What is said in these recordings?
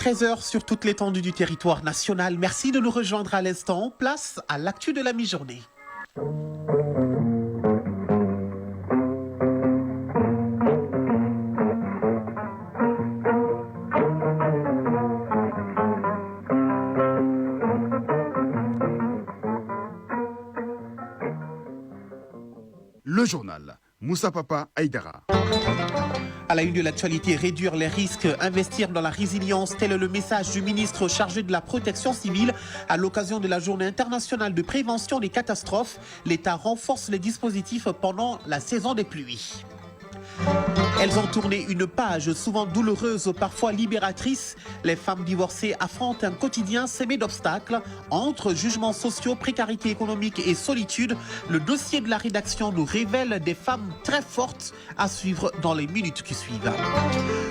13h sur toute l'étendue du territoire national. Merci de nous rejoindre à l'instant. Place à l'actu de la mi-journée. Le journal, Moussa Papa Aïdara. À la une de l'actualité, réduire les risques, investir dans la résilience, tel est le message du ministre chargé de la protection civile. À l'occasion de la journée internationale de prévention des catastrophes, l'État renforce les dispositifs pendant la saison des pluies. Elles ont tourné une page souvent douloureuse, parfois libératrice. Les femmes divorcées affrontent un quotidien semé d'obstacles. Entre jugements sociaux, précarité économique et solitude, le dossier de la rédaction nous révèle des femmes très fortes à suivre dans les minutes qui suivent.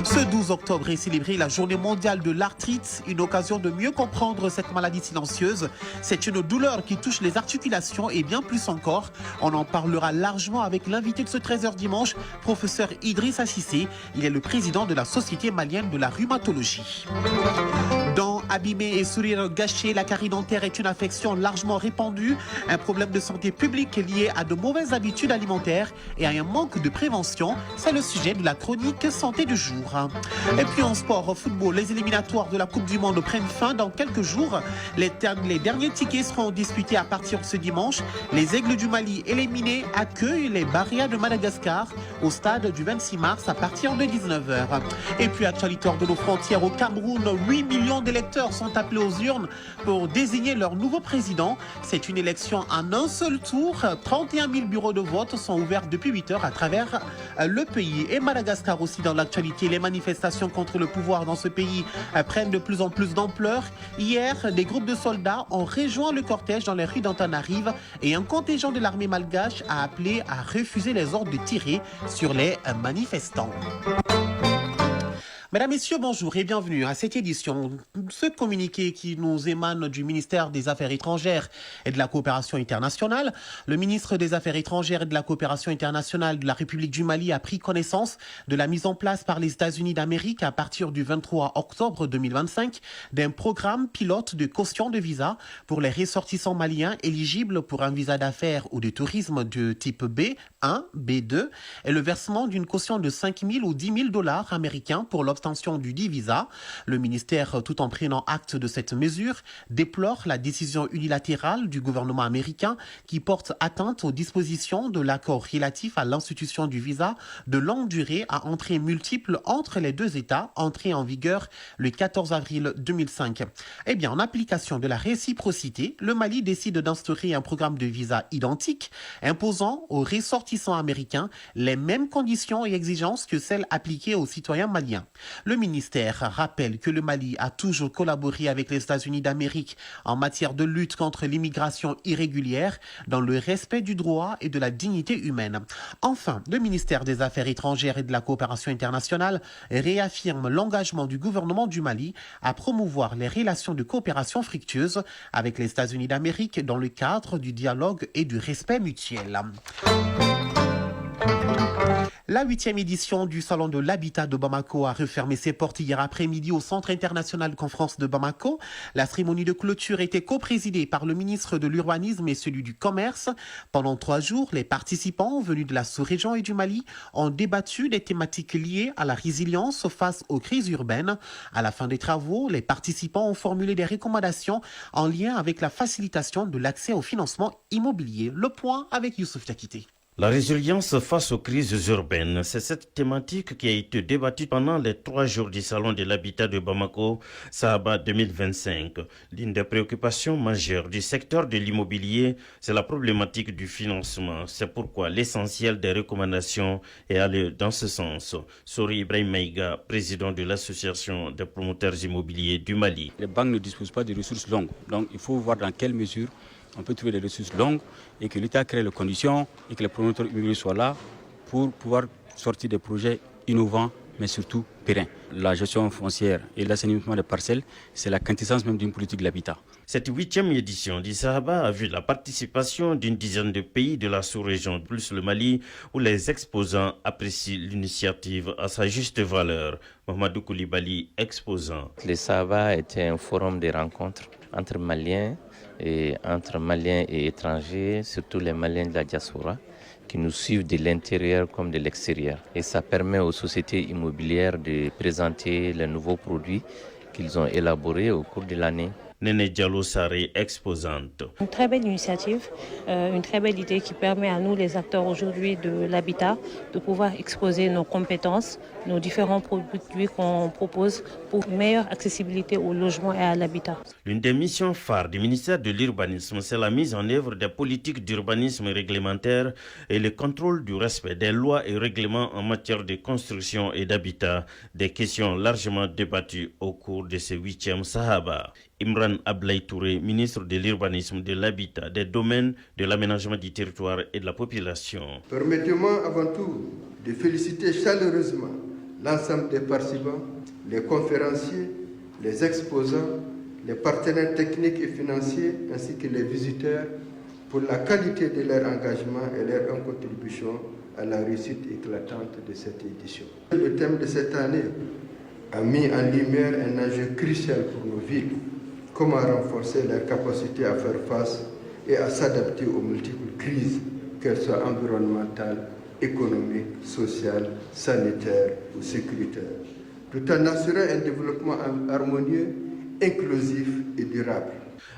Ce 12 octobre est célébrée la journée mondiale de l'arthrite, une occasion de mieux comprendre cette maladie silencieuse. C'est une douleur qui touche les articulations et bien plus encore. On en parlera largement avec l'invité de ce 13h dimanche, professeur Idriss Assissé. Il est le président de la Société malienne de la rhumatologie. Dents abîmées et sourires gâchés, la carie dentaire est une affection largement répandue, un problème de santé publique lié à de mauvaises habitudes alimentaires et à un manque de prévention. C'est le sujet de la chronique santé du jour. Et puis en sport, au football, les éliminatoires de la Coupe du Monde prennent fin dans quelques jours. Les derniers tickets seront disputés à partir de ce dimanche. Les Aigles du Mali éliminés accueillent les Barrias de Madagascar au stade du 26 mars à partir de 19h. Et puis actualité hors de nos frontières, au Cameroun, 8 millions d'électeurs sont appelés aux urnes pour désigner leur nouveau président. C'est une élection en un seul tour. 31 000 bureaux de vote sont ouverts depuis 8 heures à travers le pays. Et Madagascar aussi dans l'actualité. Les manifestations contre le pouvoir dans ce pays prennent de plus en plus d'ampleur. Hier, des groupes de soldats ont rejoint le cortège dans les rues d'Antananarive et un contingent de l'armée malgache a appelé à refuser les ordres de tirer sur les manifestants. Mesdames, Messieurs, bonjour et bienvenue à cette édition. Ce communiqué qui nous émane du ministère des Affaires étrangères et de la coopération internationale. Le ministre des Affaires étrangères et de la coopération internationale de la République du Mali a pris connaissance de la mise en place par les États-Unis d'Amérique à partir du 23 octobre 2025 d'un programme pilote de caution de visa pour les ressortissants maliens éligibles pour un visa d'affaires ou de tourisme de type B1, B2 et le versement d'une caution de 5 000 ou 10 000 dollars américains pour l'obtention du dit visa. Le ministère, tout en prenant acte de cette mesure, déplore la décision unilatérale du gouvernement américain qui porte atteinte aux dispositions de l'accord relatif à l'institution du visa de longue durée à entrée multiple entre les deux États, entré en vigueur le 14 avril 2005. Eh bien, en application de la réciprocité, le Mali décide d'instaurer un programme de visa identique, imposant aux ressortissants américains les mêmes conditions et exigences que celles appliquées aux citoyens maliens. Le ministère rappelle que le Mali a toujours collaboré avec les États-Unis d'Amérique en matière de lutte contre l'immigration irrégulière dans le respect du droit et de la dignité humaine. Enfin, le ministère des Affaires étrangères et de la coopération internationale réaffirme l'engagement du gouvernement du Mali à promouvoir les relations de coopération fructueuses avec les États-Unis d'Amérique dans le cadre du dialogue et du respect mutuel. La 8e édition du Salon de l'Habitat de Bamako a refermé ses portes hier après-midi au Centre international de conférence de Bamako. La cérémonie de clôture était coprésidée par le ministre de l'Urbanisme et celui du Commerce. Pendant 3 jours, les participants venus de la sous-région et du Mali ont débattu des thématiques liées à la résilience face aux crises urbaines. À la fin des travaux, les participants ont formulé des recommandations en lien avec la facilitation de l'accès au financement immobilier. Le point avec Youssouf Takité. La résilience face aux crises urbaines, c'est cette thématique qui a été débattue pendant les 3 jours du Salon de l'Habitat de Bamako, Sahaba 2025. L'une des préoccupations majeures du secteur de l'immobilier, c'est la problématique du financement. C'est pourquoi l'essentiel des recommandations est allé dans ce sens. Sori Ibrahim Maïga, président de l'association des promoteurs immobiliers du Mali. Les banques ne disposent pas de ressources longues, donc il faut voir dans quelle mesure on peut trouver des ressources longues et que l'État crée les conditions et que les promoteurs immobiliers soient là pour pouvoir sortir des projets innovants mais surtout périn. La gestion foncière et l'assainissement des parcelles, c'est la quintessence même d'une politique de l'habitat. Cette 8e édition du Sahaba a vu la participation d'une dizaine de pays de la sous-région, plus le Mali, où les exposants apprécient l'initiative à sa juste valeur. Mamadou Koulibaly, exposant. Le Sahaba était un forum de rencontres entre Maliens et étrangers, surtout les Maliens de la diaspora, qui nous suivent de l'intérieur comme de l'extérieur. Et ça permet aux sociétés immobilières de présenter les nouveaux produits qu'ils ont élaborés au cours de l'année. Néné Diallo Saré, exposante. Une très belle initiative, une très belle idée qui permet à nous, les acteurs aujourd'hui de l'habitat, de pouvoir exposer nos compétences, nos différents produits qu'on propose pour une meilleure accessibilité au logement et à l'habitat. L'une des missions phares du ministère de l'Urbanisme, c'est la mise en œuvre des politiques d'urbanisme réglementaire et le contrôle du respect des lois et règlements en matière de construction et d'habitat, des questions largement débattues au cours de ce 8e Sahaba. Imran Ablaye Touré, ministre de l'Urbanisme, de l'Habitat, des Domaines, de l'Aménagement du Territoire et de la Population. Permettez-moi avant tout de féliciter chaleureusement l'ensemble des participants, les conférenciers, les exposants, les partenaires techniques et financiers ainsi que les visiteurs pour la qualité de leur engagement et leur contribution à la réussite éclatante de cette édition. Le thème de cette année a mis en lumière un enjeu crucial pour nos villes. Comment renforcer leur capacité à faire face et à s'adapter aux multiples crises, qu'elles soient environnementales, économiques, sociales, sanitaires ou sécuritaires, tout en assurant un développement harmonieux, inclusif et durable.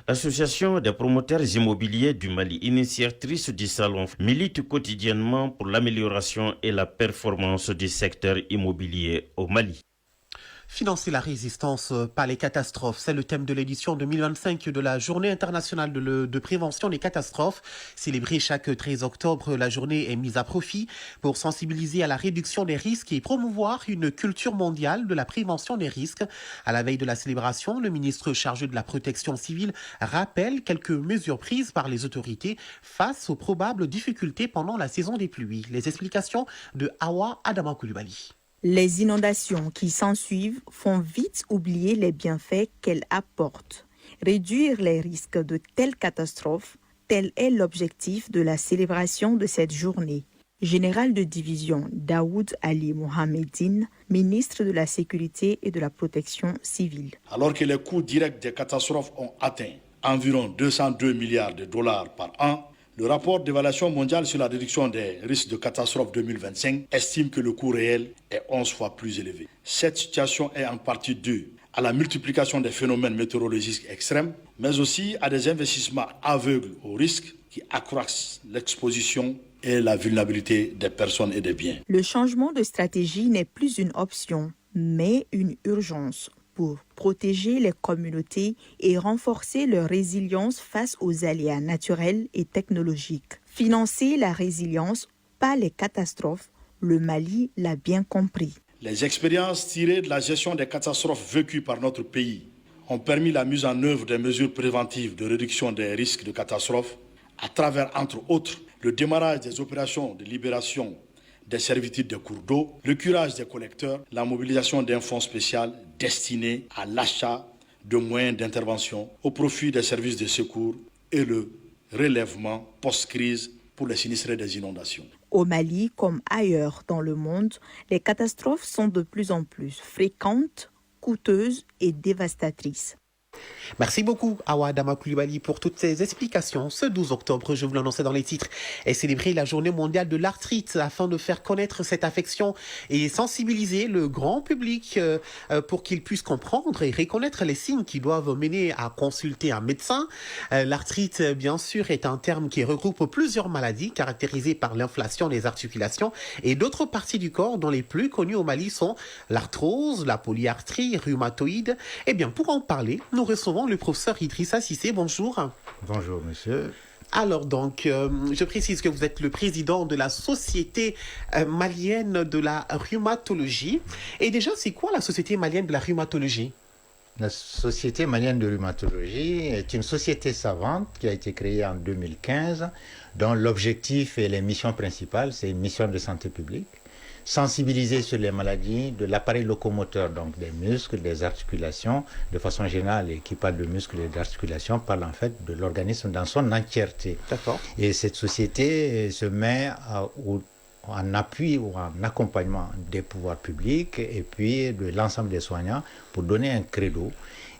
L'Association des promoteurs immobiliers du Mali, initiatrice du salon, milite quotidiennement pour l'amélioration et la performance du secteur immobilier au Mali. Financer la résistance par les catastrophes, c'est le thème de l'édition 2025 de la Journée internationale de prévention des catastrophes. Célébrée chaque 13 octobre, la journée est mise à profit pour sensibiliser à la réduction des risques et promouvoir une culture mondiale de la prévention des risques. À la veille de la célébration, le ministre chargé de la protection civile rappelle quelques mesures prises par les autorités face aux probables difficultés pendant la saison des pluies. Les explications de Awa Adama Koulibaly. Les inondations qui s'ensuivent font vite oublier les bienfaits qu'elles apportent. Réduire les risques de telles catastrophes, tel est l'objectif de la célébration de cette journée. Général de division Daoud Ali Mohamedine, ministre de la Sécurité et de la Protection civile. Alors que les coûts directs des catastrophes ont atteint environ 202 milliards de dollars par an, le rapport d'évaluation mondiale sur la réduction des risques de catastrophe 2025 estime que le coût réel est 11 fois plus élevé. Cette situation est en partie due à la multiplication des phénomènes météorologiques extrêmes, mais aussi à des investissements aveugles aux risques qui accroissent l'exposition et la vulnérabilité des personnes et des biens. Le changement de stratégie n'est plus une option, mais une urgence pour protéger les communautés et renforcer leur résilience face aux aléas naturels et technologiques. Financer la résilience, pas les catastrophes, le Mali l'a bien compris. Les expériences tirées de la gestion des catastrophes vécues par notre pays ont permis la mise en œuvre des mesures préventives de réduction des risques de catastrophes à travers, entre autres, le démarrage des opérations de libération des servitudes des cours d'eau, le curage des collecteurs, la mobilisation d'un fonds spécial destiné à l'achat de moyens d'intervention au profit des services de secours et le relèvement post-crise pour les sinistrés des inondations. Au Mali, comme ailleurs dans le monde, les catastrophes sont de plus en plus fréquentes, coûteuses et dévastatrices. Merci beaucoup, Awa Adama Koulibaly, pour toutes ces explications. Ce 12 octobre, je vous l'annonçais dans les titres, est célébrée la journée mondiale de l'arthrite afin de faire connaître cette affection et sensibiliser le grand public pour qu'il puisse comprendre et reconnaître les signes qui doivent mener à consulter un médecin. L'arthrite, bien sûr, est un terme qui regroupe plusieurs maladies caractérisées par l'inflation des articulations et d'autres parties du corps dont les plus connues au Mali sont l'arthrose, la polyarthrite rhumatoïde. Eh bien, pour en parler, nous recevons le professeur Idrissa Cissé. Bonjour. Bonjour, monsieur. Alors donc, je précise que vous êtes le président de la Société malienne de la rhumatologie. Et déjà, c'est quoi la Société malienne de la rhumatologie ? La Société malienne de rhumatologie est une société savante qui a été créée en 2015, dont l'objectif et les missions principales, c'est une mission de santé publique. sensibiliser sur les maladies de l'appareil locomoteur, donc des muscles, des articulations, de façon générale, et qui parle de muscles et d'articulations parle en fait de l'organisme dans son entièreté. D'accord. Et cette société se met en appui ou en accompagnement des pouvoirs publics et puis de l'ensemble des soignants pour donner un credo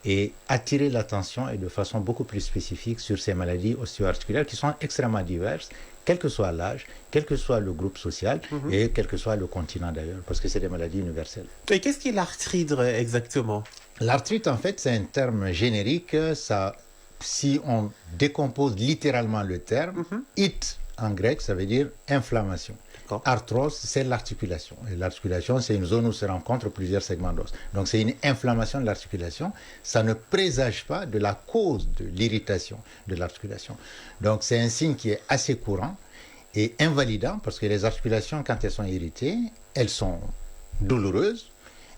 et attirer l'attention et de façon beaucoup plus spécifique sur ces maladies ostéo-articulaires qui sont extrêmement diverses, quel que soit l'âge, quel que soit le groupe social et quel que soit le continent d'ailleurs, parce que c'est des maladies universelles. Et qu'est-ce qui est l'arthrite exactement? L'arthrite, en fait, c'est un terme générique. Ça, si on décompose littéralement le terme, it en grec, ça veut dire inflammation. Arthrose, c'est l'articulation. Et l'articulation, c'est une zone où se rencontrent plusieurs segments d'os. Donc, c'est une inflammation de l'articulation. Ça ne présage pas de la cause de l'irritation de l'articulation. Donc, c'est un signe qui est assez courant et invalidant parce que les articulations, quand elles sont irritées, elles sont douloureuses,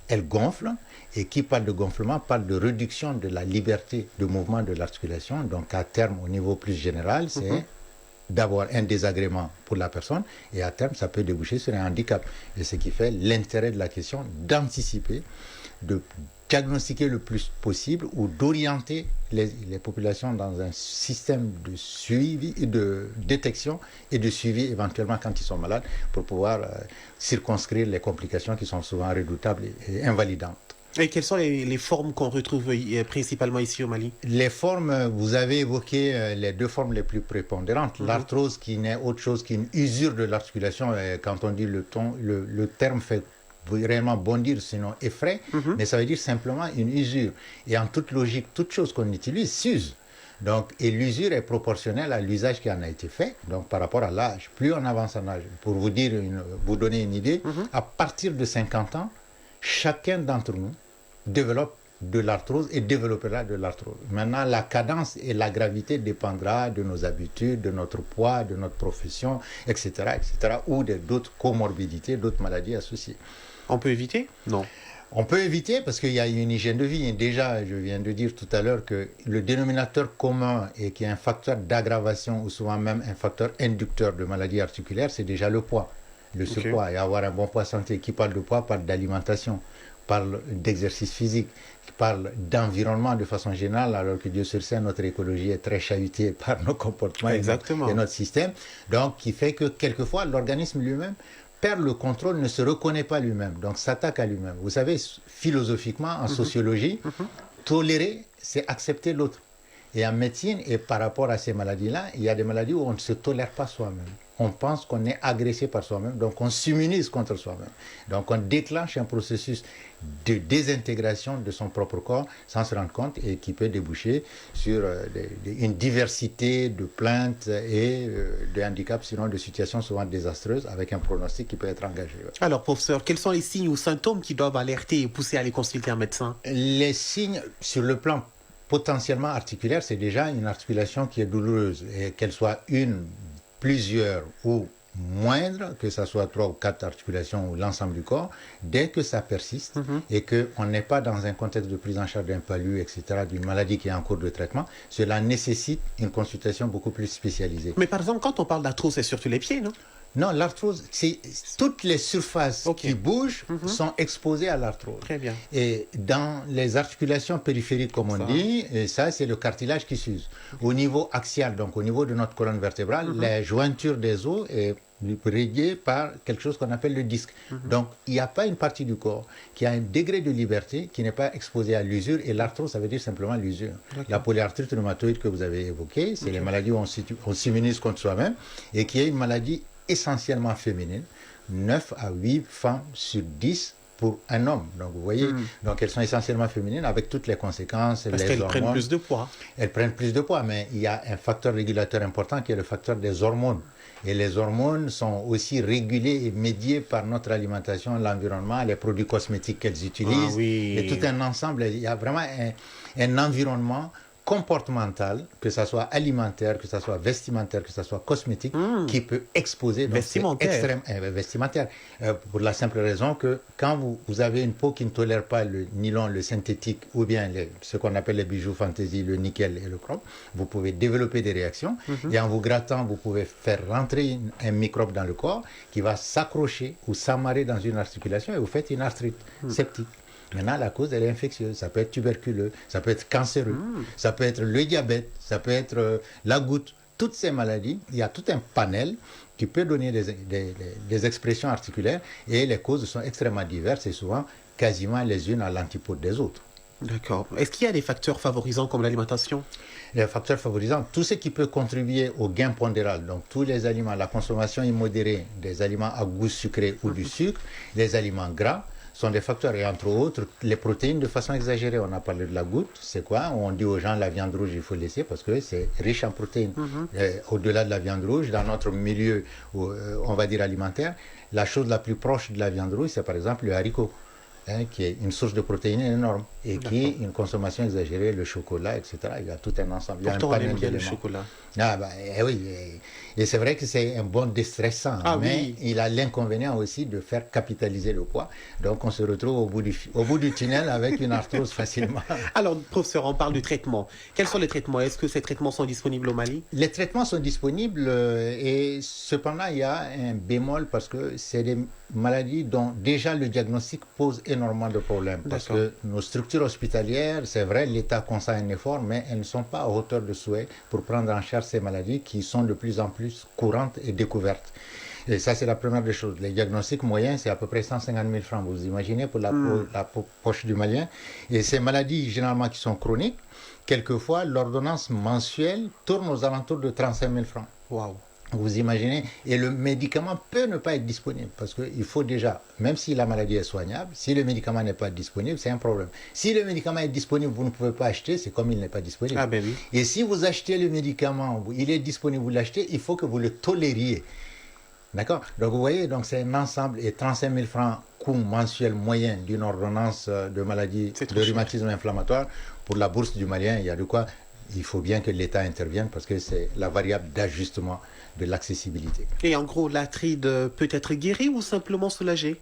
elles gonflent. Et qui parle de gonflement parle de réduction de la liberté de mouvement de l'articulation. Donc, à terme, au niveau plus général, c'est d'avoir un désagrément pour la personne et à terme ça peut déboucher sur un handicap. Et ce qui fait l'intérêt de la question d'anticiper, de diagnostiquer le plus possible ou d'orienter les populations dans un système de suivi, de détection et de suivi éventuellement quand ils sont malades pour pouvoir circonscrire les complications qui sont souvent redoutables et invalidantes. Et quelles sont les formes qu'on retrouve principalement ici au Mali? Les formes, vous avez évoqué les deux formes les plus prépondérantes. L'arthrose qui n'est autre chose qu'une usure de l'articulation. Quand on dit le terme fait réellement bondir, sinon effraie, mais ça veut dire simplement une usure. Et en toute logique, toute chose qu'on utilise s'use. Donc, et l'usure est proportionnelle à l'usage qui en a été fait, donc par rapport à l'âge. Plus on avance en âge, pour vous donner une idée, à partir de 50 ans, chacun d'entre nous développe de l'arthrose et développera de l'arthrose. Maintenant, la cadence et la gravité dépendra de nos habitudes, de notre poids, de notre profession, etc., ou d'autres comorbidités, d'autres maladies associées. On peut éviter? Non. On peut éviter parce qu'il y a une hygiène de vie. Et déjà, je viens de dire tout à l'heure que le dénominateur commun et qui est un facteur d'aggravation ou souvent même un facteur inducteur de maladies articulaires, c'est déjà le poids, le surpoids. Et avoir un bon poids santé. Qui parle de poids parle d'alimentation, parle d'exercice physique, qui parle d'environnement de façon générale, alors que Dieu sur scène, notre écologie est très chahutée par nos comportements et notre système. Donc, qui fait que quelquefois, l'organisme lui-même perd le contrôle, ne se reconnaît pas lui-même, donc s'attaque à lui-même. Vous savez, philosophiquement, en sociologie, tolérer, c'est accepter l'autre. Et en médecine, et par rapport à ces maladies-là, il y a des maladies où on ne se tolère pas soi-même. On pense qu'on est agressé par soi-même, donc on s'immunise contre soi-même. Donc on déclenche un processus de désintégration de son propre corps sans se rendre compte et qui peut déboucher sur une diversité de plaintes et de handicaps, sinon de situations souvent désastreuses avec un pronostic qui peut être engagé. Alors professeur, quels sont les signes ou symptômes qui doivent alerter et pousser à aller consulter un médecin? Les signes sur le plan potentiellement articulaire, c'est déjà une articulation qui est douloureuse et qu'elle soit une, plusieurs ou moindre, que ce soit 3 ou 4 articulations ou l'ensemble du corps, dès que ça persiste et qu'on n'est pas dans un contexte de prise en charge d'un palu, etc., d'une maladie qui est en cours de traitement, cela nécessite une consultation beaucoup plus spécialisée. Mais par exemple, quand on parle d'arthrose, c'est surtout les pieds, non? Non, l'arthrose, c'est toutes les surfaces qui bougent sont exposées à l'arthrose. Très bien. Et dans les articulations périphériques, comme on dit, et ça, c'est le cartilage qui s'use. Au niveau axial, donc au niveau de notre colonne vertébrale, la jointure des os est reliée par quelque chose qu'on appelle le disque. Donc, il n'y a pas une partie du corps qui a un degré de liberté qui n'est pas exposé à l'usure. Et l'arthrose, ça veut dire simplement l'usure. La polyarthrite rhumatoïde que vous avez évoquée, c'est les maladies où on s'immunise contre soi-même et qui est une maladie essentiellement féminine, 9 à 8 femmes sur 10 pour un homme. Donc vous voyez, donc elles sont essentiellement féminines avec toutes les conséquences. Parce qu'elles prennent plus de poids. Elles prennent plus de poids, mais il y a un facteur régulateur important qui est le facteur des hormones. Et les hormones sont aussi régulées et médiées par notre alimentation, l'environnement, les produits cosmétiques qu'elles utilisent. Et tout un ensemble, il y a vraiment un environnement comportementale, que ça soit alimentaire, que ça soit vestimentaire, que ça soit cosmétique, qui peut exposer. Donc vestimentaire. Vestimentaire. Pour la simple raison que quand vous avez une peau qui ne tolère pas le nylon, le synthétique, ou bien ce qu'on appelle les bijoux fantaisie, le nickel et le chrome, vous pouvez développer des réactions. Et en vous grattant, vous pouvez faire rentrer un microbe dans le corps qui va s'accrocher ou s'amarrer dans une articulation et vous faites une arthrite septique. Maintenant, la cause, elle est infectieuse. Ça peut être tuberculeux, ça peut être cancéreux, ça peut être le diabète, ça peut être la goutte. Toutes ces maladies, il y a tout un panel qui peut donner des expressions articulaires et les causes sont extrêmement diverses et souvent quasiment les unes à l'antipode des autres. D'accord. Est-ce qu'il y a des facteurs favorisants comme l'alimentation? Les facteurs favorisants, tout ce qui peut contribuer au gain pondéral, donc tous les aliments, la consommation immodérée des aliments à goût sucré ou du sucre, les aliments gras, sont des facteurs, et entre autres, les protéines de façon exagérée. On a parlé de la goutte, c'est quoi? On dit aux gens la viande rouge, il faut laisser parce que c'est riche en protéines. Au-delà de la viande rouge, dans notre milieu, on va dire alimentaire, la chose la plus proche de la viande rouge, c'est par exemple le haricot. Qui est une source de protéines énorme et qui est une consommation exagérée, le chocolat, etc. Il y a tout un ensemble. Pourtant, on aime bien le chocolat. Ah bah, oui, et c'est vrai que c'est un bon déstressant, mais il a l'inconvénient aussi de faire capitaliser le poids. Donc on se retrouve au bout du tunnel avec une arthrose facilement. Alors, professeur, on parle du traitement. Quels sont les traitements? Est-ce que ces traitements sont disponibles au Mali? Les traitements sont disponibles et cependant il y a un bémol parce que c'est des maladies dont déjà le diagnostic pose énormément de problèmes. Parce que nos structures hospitalières, c'est vrai, l'État consent un effort, mais elles ne sont pas à hauteur de souhait pour prendre en charge ces maladies qui sont de plus en plus courantes et découvertes. Et ça, c'est la première des choses. Les diagnostics moyens, c'est à peu près 150 000 francs. Vous imaginez pour la poche du Malien. Et ces maladies, généralement, qui sont chroniques, quelquefois, l'ordonnance mensuelle tourne aux alentours de 35 000 francs. Waouh! Vous imaginez, et le médicament peut ne pas être disponible parce qu'il faut déjà, même si la maladie est soignable, si le médicament n'est pas disponible, c'est un problème. Si le médicament est disponible, vous ne pouvez pas acheter, c'est comme il n'est pas disponible. Ah ben oui. Et si vous achetez le médicament, il est disponible, vous l'achetez, il faut que vous le tolériez. D'accord? Donc vous voyez, donc c'est un ensemble, et 35 000 francs coût mensuel moyen d'une ordonnance de maladie de rhumatisme inflammatoire, pour la bourse du Malien, il y a de quoi. Il faut bien que l'État intervienne parce que c'est la variable d'ajustement de l'accessibilité. Et en gros, l'arthrite peut être guérie ou simplement soulagée?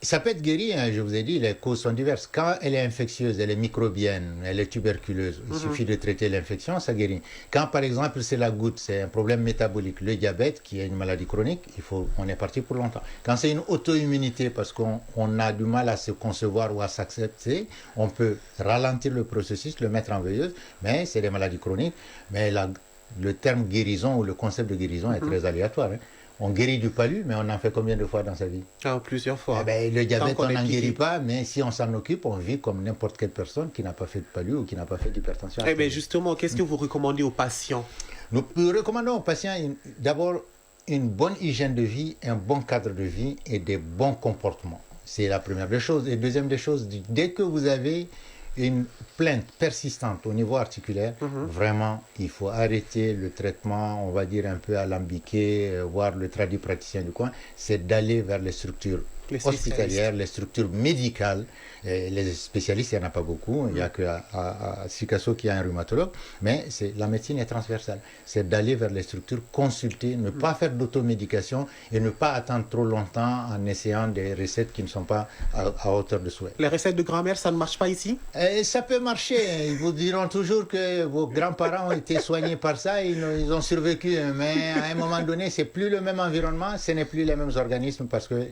Ça peut être guéri, hein, je vous ai dit, les causes sont diverses. Quand elle est infectieuse, elle est microbienne, elle est tuberculeuse, il suffit de traiter l'infection, ça guérit. Quand par exemple c'est la goutte, c'est un problème métabolique, le diabète qui est une maladie chronique, on est parti pour longtemps. Quand c'est une auto-immunité, parce qu'on a du mal à se concevoir ou à s'accepter, on peut ralentir le processus, le mettre en veilleuse, mais c'est des maladies chroniques. Mais le terme guérison ou le concept de guérison est très aléatoire. Hein. On guérit du palu, mais on en fait combien de fois dans sa vie? Plusieurs fois. Le diabète, on n'en guérit pas, mais si on s'en occupe, on vit comme n'importe quelle personne qui n'a pas fait de palu ou qui n'a pas fait d'hypertension. Justement, qu'est-ce que vous recommandez aux patients? Nous recommandons aux patients d'abord une bonne hygiène de vie, un bon cadre de vie et des bons comportements. C'est la première des choses. Et deuxième des choses, dès que vous avez une plainte persistante au niveau articulaire, vraiment, il faut arrêter le traitement, on va dire un peu alambiqué, voir le tradipraticien du coin, c'est d'aller vers les structures hospitalières, les structures médicales. Les spécialistes, il n'y en a pas beaucoup, il n'y a qu'à Sikasso qui a un rhumatologue, mais la médecine est transversale. C'est d'aller vers les structures, consulter, ne pas faire d'automédication et ne pas attendre trop longtemps en essayant des recettes qui ne sont pas à hauteur de souhait. Les recettes de grand-mère, ça ne marche pas ici? Ça peut marcher. Ils vous diront toujours que vos grands-parents ont été soignés par ça, ils ont survécu, mais à un moment donné, c'est plus le même environnement, ce n'est plus les mêmes organismes parce que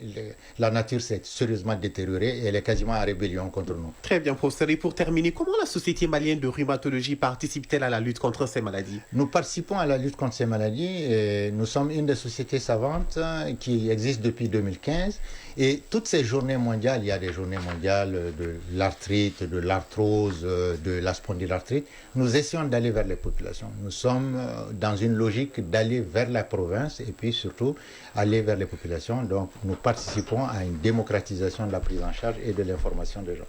la nature s'est sérieusement détériorée et elle est quasiment à rébellion contre nous. Très bien, professeur. Et pour terminer, comment la Société malienne de rhumatologie participe-t-elle à la lutte contre ces maladies? Nous participons à la lutte contre ces maladies. Et nous sommes une des sociétés savantes qui existe depuis 2015. Et toutes ces journées mondiales, il y a des journées mondiales de l'arthrite, de l'arthrose, de la spondylarthrite. Nous essayons d'aller vers les populations. Nous sommes dans une logique d'aller vers la province et puis surtout aller vers les populations. Donc nous participons à une démocratisation de la prise en charge et de l'information des gens.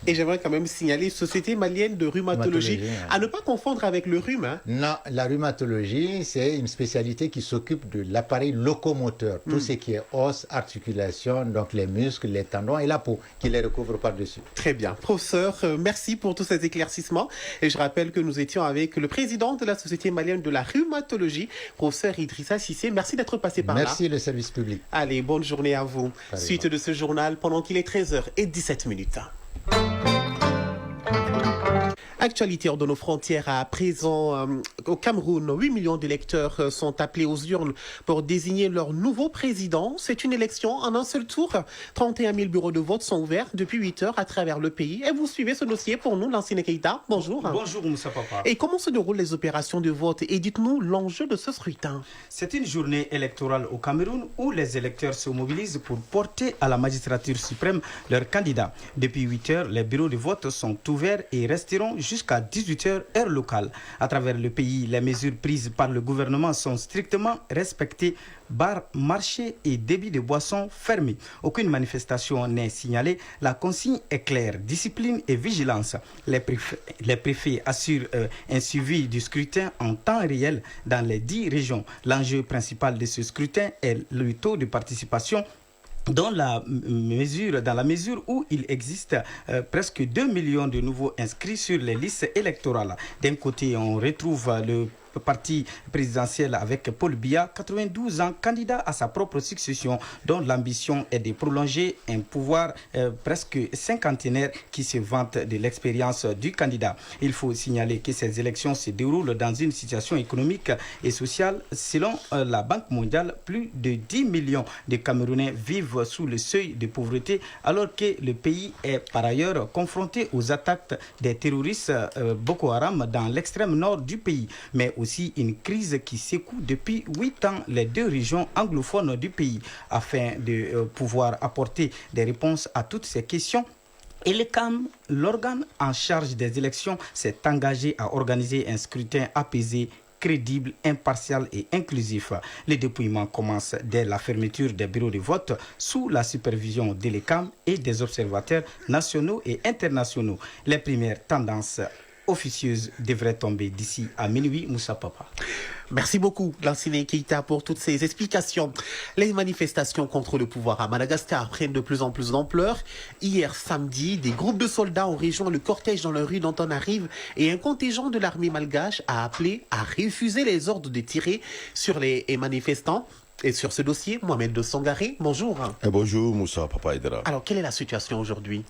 Et j'aimerais quand même signaler Société malienne de rhumatologie, à ne pas confondre avec le rhume. Hein. Non, la rhumatologie, c'est une spécialité qui s'occupe de l'appareil locomoteur, tout ce qui est os, articulation, donc les muscles, les tendons et la peau, qui les recouvre par-dessus. Très bien. Professeur, merci pour tous ces éclaircissements. Et je rappelle que nous étions avec le président de la Société malienne de la rhumatologie, professeur Idrissa Cissé. Merci d'être passé par là. Merci le service public. Allez, bonne journée à vous. Allez, Suite de ce journal pendant qu'il est 13h17. Actualité hors de nos frontières à présent. Au Cameroun, 8 millions d'électeurs sont appelés aux urnes pour désigner leur nouveau président. C'est une élection en un seul tour. 31 000 bureaux de vote sont ouverts depuis 8 heures à travers le pays. Et vous suivez ce dossier pour nous, Lansine Keita. Bonjour. Bonjour Moussa Papa. Et comment se déroulent les opérations de vote? Et dites-nous l'enjeu de ce scrutin. C'est une journée électorale au Cameroun où les électeurs se mobilisent pour porter à la magistrature suprême leurs candidats. Depuis 8 heures, les bureaux de vote sont ouverts et resteront jusqu'à 18 heures heure locale. À travers le pays, les mesures prises par le gouvernement sont strictement respectées. Bars, marchés et débits de boissons fermés. Aucune manifestation n'est signalée. La consigne est claire, discipline et vigilance. Les préfets assurent un suivi du scrutin en temps réel dans les 10 régions. L'enjeu principal de ce scrutin est le taux de participation dans la mesure où il existe presque 2 millions de nouveaux inscrits sur les listes électorales. D'un côté, on retrouve le parti présidentiel avec Paul Biya, 92 ans, candidat à sa propre succession, dont l'ambition est de prolonger un pouvoir presque cinquantenaire qui se vante de l'expérience du candidat. Il faut signaler que ces élections se déroulent dans une situation économique et sociale. Selon la Banque mondiale, plus de 10 millions de Camerounais vivent sous le seuil de pauvreté, alors que le pays est par ailleurs confronté aux attaques des terroristes Boko Haram dans l'extrême nord du pays, mais aussi une crise qui secoue depuis 8 ans les 2 régions anglophones du pays. Afin de pouvoir apporter des réponses à toutes ces questions, et le CAM, l'organe en charge des élections, s'est engagé à organiser un scrutin apaisé, crédible, impartial et inclusif. Le dépouillement commence dès la fermeture des bureaux de vote sous la supervision de l'ECAM et des observateurs nationaux et internationaux. Les premières tendances officieuse devrait tomber d'ici à minuit, Moussa Papa. Merci beaucoup, Lansine Keita, pour toutes ces explications. Les manifestations contre le pouvoir à Madagascar prennent de plus en plus d'ampleur. Hier samedi, des groupes de soldats ont rejoint le cortège dans la rue dont on arrive et un contingent de l'armée malgache a appelé à refuser les ordres de tirer sur les manifestants. Et sur ce dossier, Mohamed de Sangaré, bonjour. Bonjour Moussa Papa Aïdara. Alors, quelle est la situation aujourd'hui?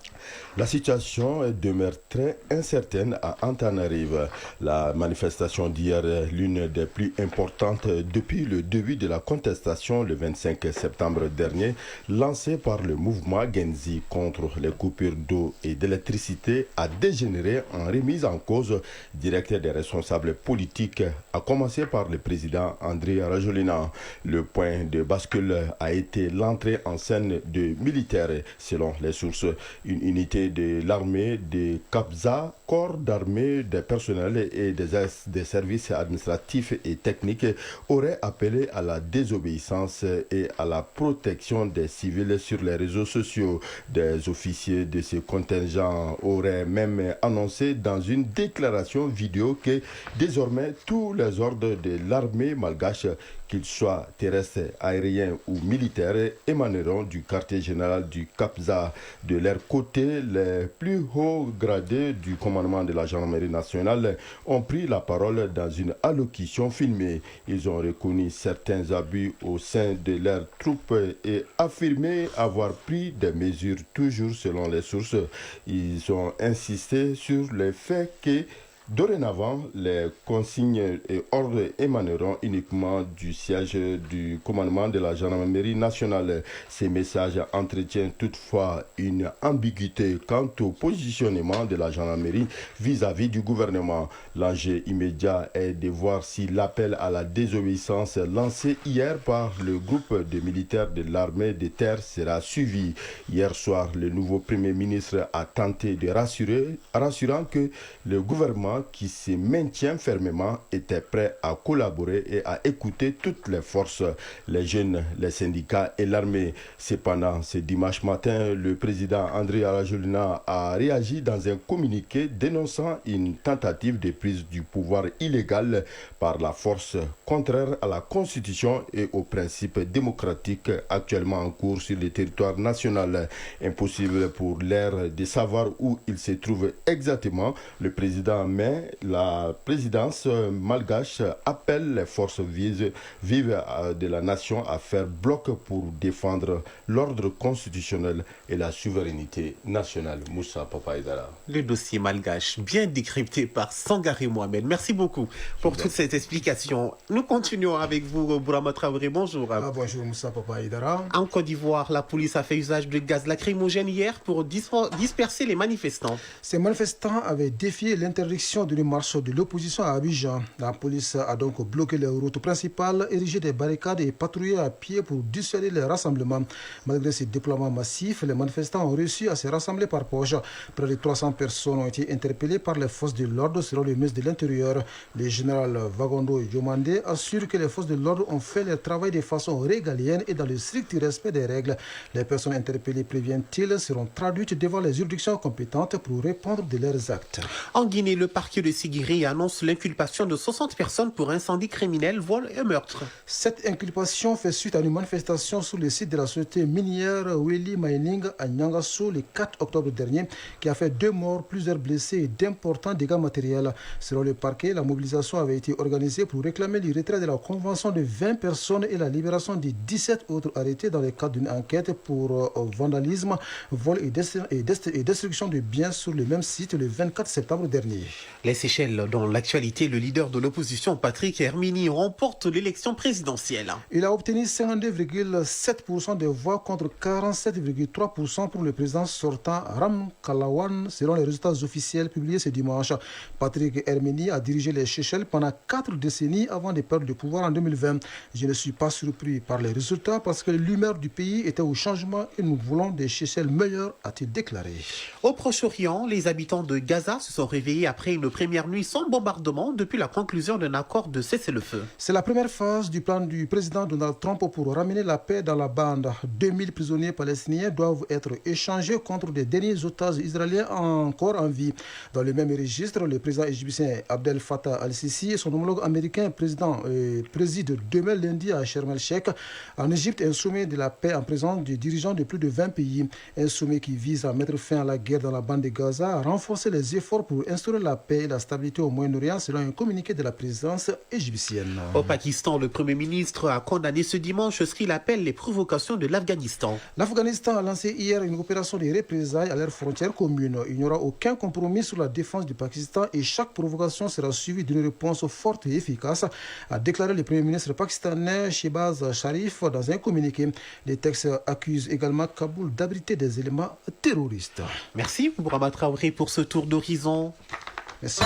La situation demeure très incertaine à Antananarive. La manifestation d'hier, l'une des plus importantes depuis le début de la contestation le 25 septembre dernier, lancée par le mouvement Genzi contre les coupures d'eau et d'électricité, a dégénéré en remise en cause directe des responsables politiques, à commencer par le président André Rajolina. Le point de bascule a été l'entrée en scène de militaires. Selon les sources, une unité de l'armée de Kabza, corps d'armée, des personnels et des services administratifs et techniques aurait appelé à la désobéissance et à la protection des civils sur les réseaux sociaux. Des officiers de ce contingent auraient même annoncé dans une déclaration vidéo que désormais tous les ordres de l'armée malgache, qu'ils soient terrestres, aériens ou militaires, émaneront du quartier général du Kabza. De leur côté, les plus hauts gradés du commandement de la gendarmerie nationale ont pris la parole dans une allocution filmée. Ils ont reconnu certains abus au sein de leurs troupes et affirmé avoir pris des mesures, toujours selon les sources. Ils ont insisté sur le fait que dorénavant, les consignes et ordres émaneront uniquement du siège du commandement de la gendarmerie nationale. Ces messages entretiennent toutefois une ambiguïté quant au positionnement de la gendarmerie vis-à-vis du gouvernement. L'enjeu immédiat est de voir si l'appel à la désobéissance lancé hier par le groupe de militaires de l'armée de terre sera suivi. Hier soir, le nouveau Premier ministre a tenté de rassurant que le gouvernement gouvernement qui se maintient fermement était prêt à collaborer et à écouter toutes les forces, les jeunes, les syndicats et l'armée. Cependant, ce dimanche matin, le président André Rajoelina a réagi dans un communiqué dénonçant une tentative de prise du pouvoir illégale par la force contraire à la Constitution et aux principes démocratiques actuellement en cours sur le territoire national. Impossible pour l'air de savoir où il se trouve exactement. Le président, mais la présidence malgache appelle les forces vives de la nation à faire bloc pour défendre l'ordre constitutionnel et la souveraineté nationale. Moussa Papa Aïdara. Le dossier malgache, bien décrypté par Sangaré Mohamed. Merci beaucoup pour toute cette explication. Nous continuons avec vous, Bourama Traoré. Bonjour. Bonjour Moussa Papa Aïdara. En Côte d'Ivoire, la police a fait usage de gaz lacrymogène hier pour disperser les manifestants. Ces manifestants avaient défié l'interdiction d'une marche de l'opposition à Abidjan. La police a donc bloqué les routes principales, érigé des barricades et patrouillé à pied pour dissuader les rassemblements. Malgré ces déploiements massifs, les manifestants ont réussi à se rassembler par poche. Près de 300 personnes ont été interpellées par les forces de l'ordre selon le ministre de l'Intérieur. Le général Vagondo Yomande assure que les forces de l'ordre ont fait leur travail de façon régalienne et dans le strict respect des règles. Les personnes interpellées, préviennent-ils, seront traduites devant les juridictions compétentes pour répondre de leurs actes. En Guinée, le parquet de Sigiri annonce l'inculpation de 60 personnes pour incendie criminel, vol et meurtre. Cette inculpation fait suite à une manifestation sur le site de la société minière Weli Mining à Nyangasso le 4 octobre dernier qui a fait 2 morts, plusieurs blessés et d'importants dégâts matériels. Selon le parquet, la mobilisation avait été organisée pour réclamer le retrait de la convention de 20 personnes et la libération de 17 autres arrêtés dans le cadre d'une enquête pour vandalisme, vol et destruction de biens sur le même site le 24 septembre dernier. Les Seychelles, dans l'actualité, le leader de l'opposition, Patrick Hermini, remporte l'élection présidentielle. Il a obtenu 52,7% des voix contre 47,3% pour le président sortant Ram Kalawan, selon les résultats officiels publiés ce dimanche. Patrick Hermini a dirigé les Seychelles pendant 4 décennies avant de perdre le pouvoir en 2020. Je ne suis pas surpris par les résultats parce que l'humeur du pays était au changement et nous voulons des Seychelles meilleures, a-t-il déclaré. Au Proche-Orient, les habitants de Gaza se sont réveillés après une première nuit sans bombardement depuis la conclusion d'un accord de cessez-le-feu. C'est la première phase du plan du président Donald Trump pour ramener la paix dans la bande. 2000 prisonniers palestiniens doivent être échangés contre des derniers otages israéliens encore en vie. Dans le même registre, le président égyptien Abdel Fattah al-Sisi et son homologue américain président demain lundi à Sharm el-Sheikh en Égypte un sommet de la paix en présence des dirigeants de plus de 20 pays. Un sommet qui vise à mettre fin à la guerre dans la bande de Gaza, à renforcer les efforts pour instaurer la paix et la stabilité au Moyen-Orient selon un communiqué de la présidence égyptienne. Au Pakistan, le Premier ministre a condamné ce dimanche ce qu'il appelle les provocations de l'Afghanistan. L'Afghanistan a lancé hier une opération de représailles à leurs frontières communes. Il n'y aura aucun compromis sur la défense du Pakistan et chaque provocation sera suivie d'une réponse forte et efficace, a déclaré le Premier ministre pakistanais Shehbaz Sharif dans un communiqué. Les textes accusent également Kaboul d'abriter des éléments terroristes. Merci Bourama Traoré pour ce tour d'horizon. Merci.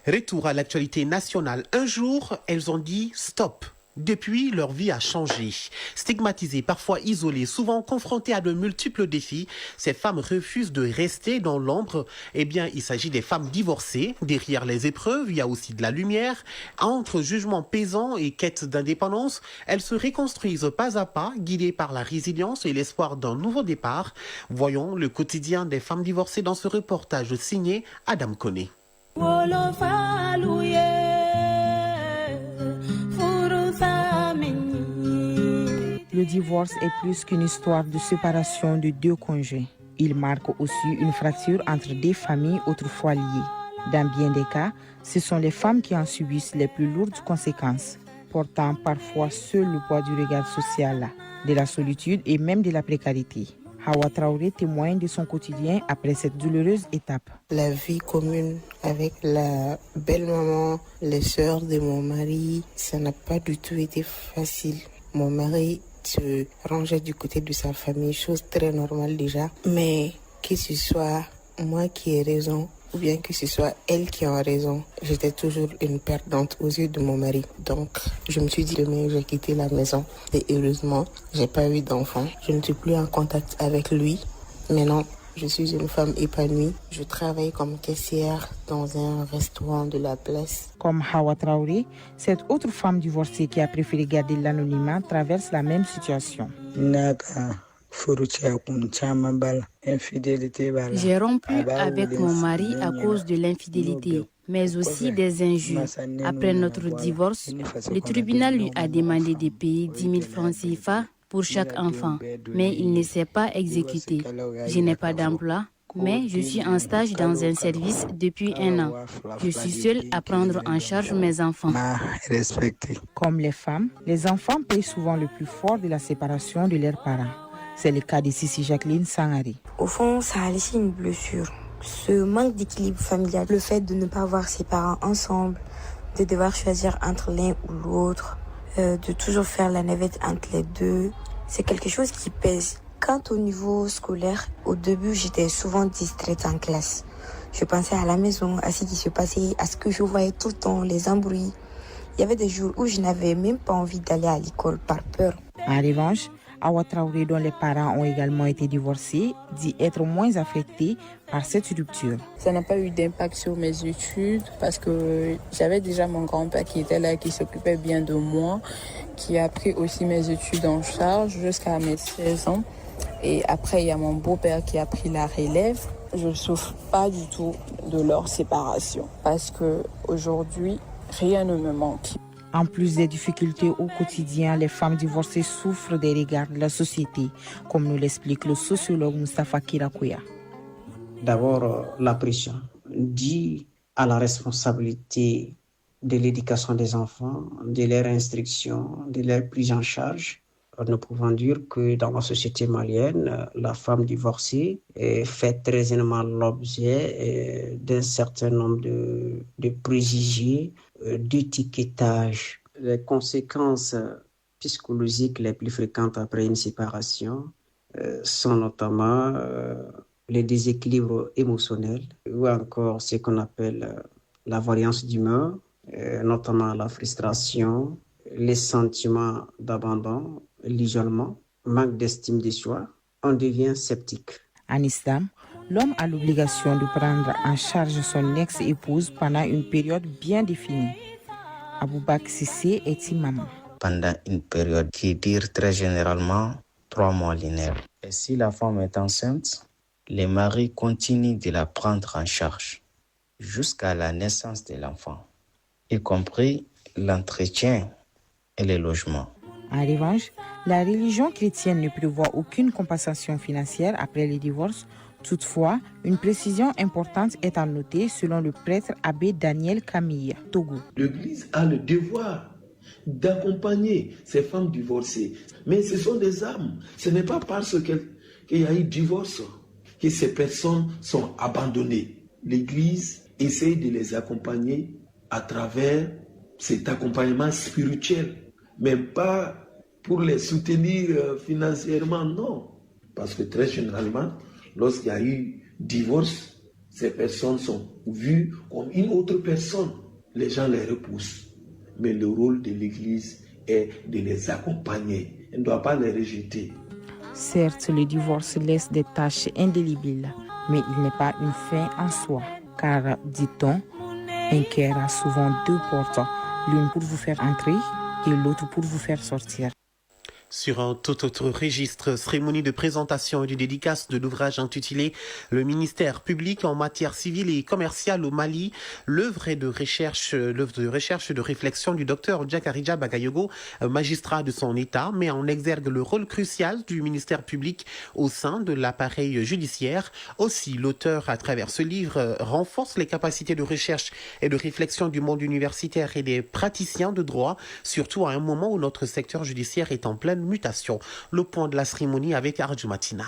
Retour à l'actualité nationale. Un jour, elles ont dit stop. Depuis, leur vie a changé. Stigmatisées, parfois isolées, souvent confrontées à de multiples défis, ces femmes refusent de rester dans l'ombre. Eh bien, il s'agit des femmes divorcées. Derrière les épreuves, il y a aussi de la lumière. Entre jugements pesants et quête d'indépendance, elles se reconstruisent pas à pas, guidées par la résilience et l'espoir d'un nouveau départ. Voyons le quotidien des femmes divorcées dans ce reportage signé Adam Koné. Le divorce est plus qu'une histoire de séparation de 2 conjoints. Il marque aussi une fracture entre des familles autrefois liées. Dans bien des cas, ce sont les femmes qui en subissent les plus lourdes conséquences, portant parfois seul le poids du regard social, de la solitude et même de la précarité. Hawa Traoré témoigne de son quotidien après cette douloureuse étape. La vie commune avec la belle-maman, les sœurs de mon mari, ça n'a pas du tout été facile. Mon mari se rangeait du côté de sa famille, chose très normale déjà. Mais que ce soit moi qui ai raison ou bien que ce soit elle qui a raison, j'étais toujours une perdante aux yeux de mon mari. Donc je me suis dit demain j'ai quitté la maison et heureusement j'ai pas eu d'enfant. Je ne suis plus en contact avec lui. Maintenant Je suis une femme épanouie. Je travaille comme caissière dans un restaurant de la place. Comme Hawa Traoré, cette autre femme divorcée qui a préféré garder l'anonymat traverse la même situation. J'ai rompu avec mon mari à cause de l'infidélité, mais aussi des injures. Après notre divorce, le tribunal lui a demandé de payer 10 000 francs CFA pour chaque enfant, mais il ne s'est pas exécuté. Je n'ai pas d'emploi, mais je suis en stage dans un service depuis 1 an. Je suis seule à prendre en charge mes enfants. Comme les femmes, les enfants payent souvent le plus fort de la séparation de leurs parents. C'est le cas de Sissi Jacqueline Sangari. Au fond, ça a laissé une blessure. Ce manque d'équilibre familial, le fait de ne pas voir ses parents ensemble, de devoir choisir entre l'un ou l'autre, de toujours faire la navette entre les deux, c'est quelque chose qui pèse. Quant au niveau scolaire, au début, j'étais souvent distraite en classe. Je pensais à la maison, à ce qui se passait, à ce que je voyais tout le temps, les embrouilles. Il y avait des jours où je n'avais même pas envie d'aller à l'école par peur. En revanche, Hawa Traoré, dont les parents ont également été divorcés, dit être moins affectée par cette rupture. Ça n'a pas eu d'impact sur mes études parce que j'avais déjà mon grand-père qui était là, qui s'occupait bien de moi, qui a pris aussi mes études en charge jusqu'à mes 16 ans. Et après, il y a mon beau-père qui a pris la relève. Je ne souffre pas du tout de leur séparation parce qu'aujourd'hui, rien ne me manque. En plus des difficultés au quotidien, les femmes divorcées souffrent des regards de la société, comme nous l'explique le sociologue Moustapha Kirakouya. D'abord, la pression due à la responsabilité de l'éducation des enfants, de leur instruction, de leur prise en charge. Nous pouvons dire que dans la société malienne, la femme divorcée fait très aisément l'objet d'un certain nombre de préjugés, d'étiquetage. Les conséquences psychologiques les plus fréquentes après une séparation sont notamment les déséquilibres émotionnels ou encore ce qu'on appelle la variance d'humeur, notamment la frustration, les sentiments d'abandon, l'isolement, manque d'estime de soi. On devient sceptique. En islam, l'homme a l'obligation de prendre en charge son ex-épouse pendant une période bien définie. Aboubak Sissé est imam. Pendant une période qui dure très généralement 3 mois linéaires. Et si la femme est enceinte, les maris continuent de la prendre en charge jusqu'à la naissance de l'enfant, y compris l'entretien et le logement. En revanche, la religion chrétienne ne prévoit aucune compensation financière après le divorce. Toutefois, une précision importante est à noter selon le prêtre abbé Daniel Camille, Togo. L'Église a le devoir d'accompagner ces femmes divorcées. Mais ce sont des âmes. Ce n'est pas parce qu'il y a eu divorce que ces personnes sont abandonnées. L'Église essaie de les accompagner à travers cet accompagnement spirituel, mais pas pour les soutenir financièrement, non. Parce que très généralement, lorsqu'il y a eu divorce, ces personnes sont vues comme une autre personne. Les gens les repoussent. Mais le rôle de l'Église est de les accompagner. Elle ne doit pas les rejeter. Certes, le divorce laisse des taches indélébiles, mais il n'est pas une fin en soi. Car, dit-on, un cœur a souvent 2 portes, l'une pour vous faire entrer et l'autre pour vous faire sortir. Sur un tout autre registre, cérémonie de présentation et de dédicace de l'ouvrage intitulé « Le ministère public en matière civile et commerciale au Mali », l'œuvre de recherche et de réflexion du docteur Djakarija Bagayogo, magistrat de son État, met en exergue le rôle crucial du ministère public au sein de l'appareil judiciaire. Aussi, l'auteur, à travers ce livre, renforce les capacités de recherche et de réflexion du monde universitaire et des praticiens de droit, surtout à un moment où notre secteur judiciaire est en pleine mutation. Le point de la cérémonie avec Arjumatina.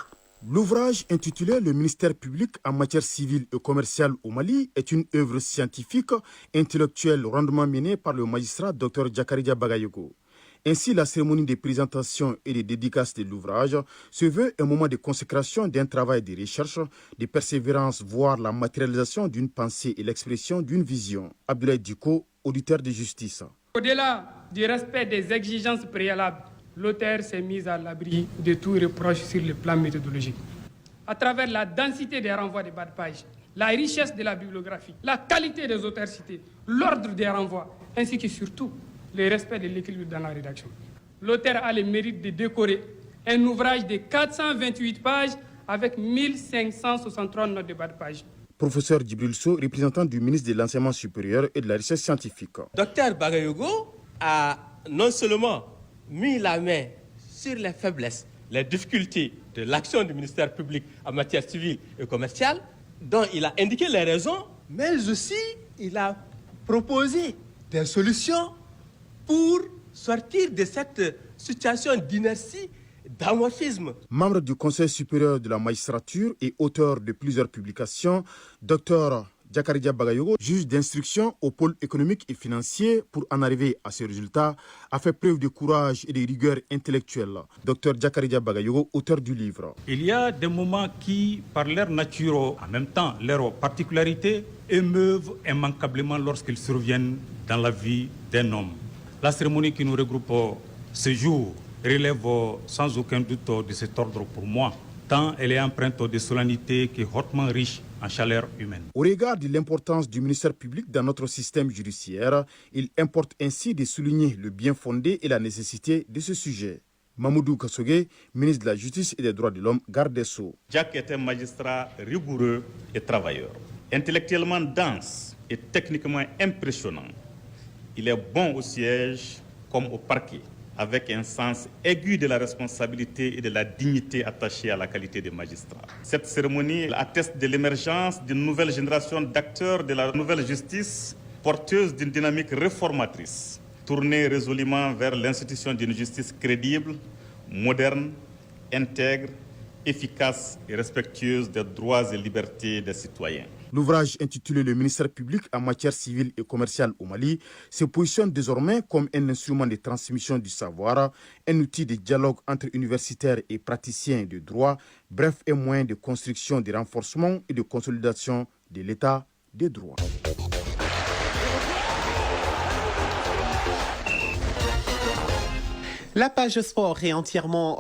L'ouvrage intitulé « Le ministère public en matière civile et commerciale au Mali » est une œuvre scientifique, intellectuelle, rondement menée par le magistrat Dr Djakarija Bagayogo. Ainsi, la cérémonie de présentation et de dédicace de l'ouvrage se veut un moment de consécration d'un travail de recherche, de persévérance, voire la matérialisation d'une pensée et l'expression d'une vision. Abdoulaye Diko, auditeur de justice. Au-delà du respect des exigences préalables, l'auteur s'est mis à l'abri de tout reproche sur le plan méthodologique. à travers la densité des renvois des bas de page, la richesse de la bibliographie, la qualité des auteurs cités, l'ordre des renvois, ainsi que surtout le respect de l'équilibre dans la rédaction. L'auteur a le mérite de décorer un ouvrage de 428 pages avec 1563 notes de bas de page. Professeur Djibril Sow, représentant du ministre de l'Enseignement supérieur et de la Recherche scientifique. Dr Bagayogo a non seulement mis la main sur les faiblesses, les difficultés de l'action du ministère public en matière civile et commerciale, dont il a indiqué les raisons, mais aussi il a proposé des solutions pour sortir de cette situation d'inertie, d'amorphisme. Membre du Conseil supérieur de la magistrature et auteur de plusieurs publications, Dr Jakaridja Bagayogo, juge d'instruction au pôle économique et financier pour en arriver à ce résultat, a fait preuve de courage et de rigueur intellectuelle. Dr Jakaridja Bagayogo, auteur du livre. Il y a des moments qui, par leur nature, en même temps leur particularité, émeuvent immanquablement lorsqu'ils surviennent dans la vie d'un homme. La cérémonie qui nous regroupe ce jour relève sans aucun doute de cet ordre pour moi, tant elle est empreinte de solennité qui est hautement riche en chaleur humaine. Au regard de l'importance du ministère public dans notre système judiciaire, il importe ainsi de souligner le bien fondé et la nécessité de ce sujet. Mamoudou Kassogué, ministre de la Justice et des Droits de l'Homme, garde des Sceaux. Jack est un magistrat rigoureux et travailleur, intellectuellement dense et techniquement impressionnant. Il est bon au siège comme au parquet, avec un sens aigu de la responsabilité et de la dignité attachée à la qualité des magistrats. Cette cérémonie atteste de l'émergence d'une nouvelle génération d'acteurs de la nouvelle justice, porteuse d'une dynamique réformatrice, tournée résolument vers l'institution d'une justice crédible, moderne, intègre, efficace et respectueuse des droits et libertés des citoyens. L'ouvrage intitulé « Le ministère public en matière civile et commerciale au Mali » se positionne désormais comme un instrument de transmission du savoir, un outil de dialogue entre universitaires et praticiens de droit, bref, un moyen de construction, de renforcement et de consolidation de l'état des droits. La page sport est entièrement